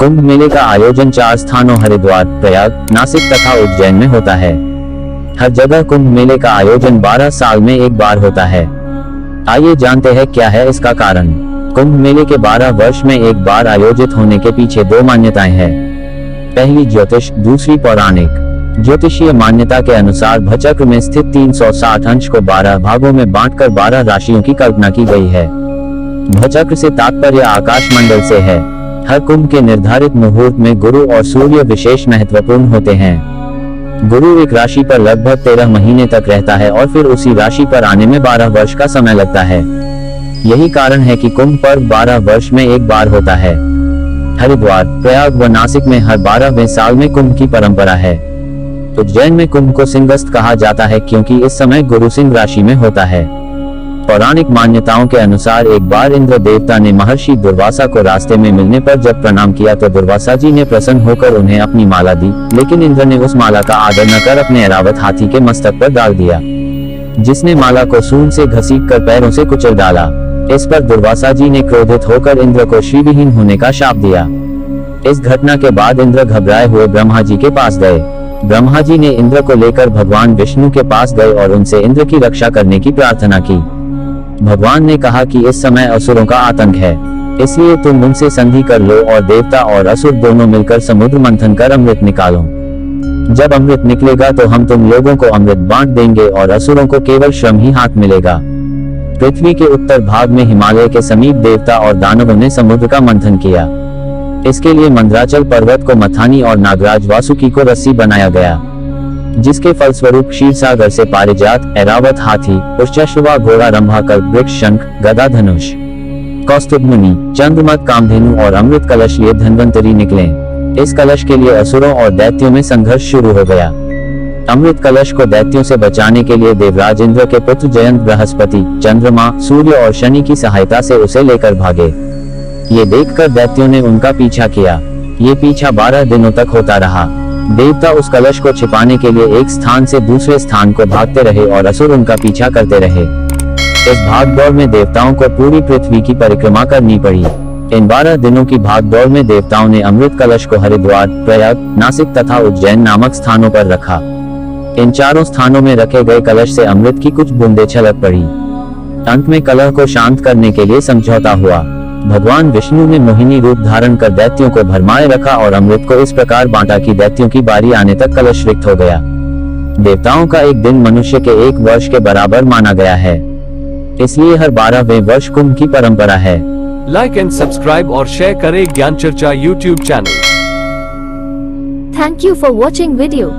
कुंभ मेले का आयोजन 4 स्थानों हरिद्वार, प्रयाग, नासिक तथा उज्जैन में होता है। हर जगह कुंभ मेले का आयोजन 12 साल में एक बार होता है। आइए जानते हैं क्या है इसका कारण। कुंभ मेले के 12 वर्ष में एक बार आयोजित होने के पीछे 2 मान्यताएं हैं। पहली ज्योतिष, दूसरी पौराणिक। ज्योतिषीय मान्यता के अनुसार भचक्र में स्थित 360 अंश को 12 भागों में बांटकर 12 राशियों की कल्पना की गई है। भचक्र से तात्पर्य आकाश मंडल से है। हर कुंभ के निर्धारित मुहूर्त में गुरु और सूर्य विशेष महत्वपूर्ण होते हैं। गुरु एक राशि पर लगभग 13 महीने तक रहता है और फिर उसी राशि पर आने में 12 वर्ष का समय लगता है। यही कारण है कि कुंभ पर्व 12 वर्ष में एक बार होता है। हरिद्वार, प्रयाग व नासिक में हर 12वें साल में कुंभ की परंपरा है। उज्जैन में कुंभ को सिंहस्थ कहा जाता है क्योंकि इस समय गुरु सिंह राशि में होता है। पौराणिक मान्यताओं के अनुसार एक बार इंद्र देवता ने महर्षि दुर्वासा को रास्ते में मिलने पर जब प्रणाम किया तो दुर्वासा जी ने प्रसन्न होकर उन्हें अपनी माला दी, लेकिन इंद्र ने उस माला का आदर न कर अपने ऐरावत हाथी के मस्तक पर डाल दिया, जिसने माला को सूंड से घसीट कर पैरों से कुचल डाला। इस पर दुर्वासा जी ने क्रोधित होकर इंद्र को श्रीविहीन होने का शाप दिया। इस घटना के बाद इंद्र घबराए हुए ब्रह्मा जी के पास गए। ब्रह्मा जी ने इंद्र को लेकर भगवान विष्णु के पास गए और उनसे इंद्र की रक्षा करने की प्रार्थना की। भगवान ने कहा कि इस समय असुरों का आतंक है, इसलिए तुम उनसे संधि कर लो और देवता और असुर दोनों मिलकर समुद्र मंथन कर अमृत निकालो। जब अमृत निकलेगा तो हम तुम लोगों को अमृत बांट देंगे और असुरों को केवल श्रम ही हाथ मिलेगा। पृथ्वी के उत्तर भाग में हिमालय के समीप देवता और दानवों ने समुद्र का मंथन किया। इसके लिए मंदराचल पर्वत को मथानी और नागराज वासुकी को रस्सी बनाया गया, जिसके फलस्वरूप क्षीरसागर से पारिजात, ऐरावत हाथी, उष्चश्रवा घोड़ा, रंभाकल्प वृक्ष, शंख, गदा, धनुष, कौस्तुभ मुनि, चंद्रमत, कामधेनु और अमृत कलश लिए धन्वंतरी निकले। इस कलश के लिए असुरों और दैत्यों में संघर्ष शुरू हो गया। अमृत कलश को दैत्यों से बचाने के लिए देवराज इंद्र के पुत्र जयंत बृहस्पति, चंद्रमा, सूर्य और शनि की सहायता से उसे लेकर भागे। ये देखकर दैत्यों ने उनका पीछा किया। ये पीछा 12 दिनों तक होता रहा। देवता उस कलश को छिपाने के लिए एक स्थान से दूसरे स्थान को भागते रहे और असुर उनका पीछा करते रहे। इस भागदौड़ में देवताओं को पूरी पृथ्वी की परिक्रमा करनी पड़ी। इन 12 दिनों की भागदौड़ में देवताओं ने अमृत कलश को हरिद्वार, प्रयाग, नासिक तथा उज्जैन नामक स्थानों पर रखा। इन चारों स्थानों में रखे गए कलश से अमृत की कुछ बूंदें छलक पड़ी। अंत में कलह को शांत करने के लिए समझौता हुआ। भगवान विष्णु ने मोहिनी रूप धारण कर दैत्यों को भरमाए रखा और अमृत को इस प्रकार बांटा कि दैत्यों की बारी आने तक कलश रिक्त हो गया। देवताओं का एक दिन मनुष्य के 1 वर्ष के बराबर माना गया है, इसलिए हर 12वें वर्ष कुंभ की परंपरा है। लाइक एंड सब्सक्राइब और शेयर करें ज्ञान चर्चा YouTube channel. Thank you for watching video.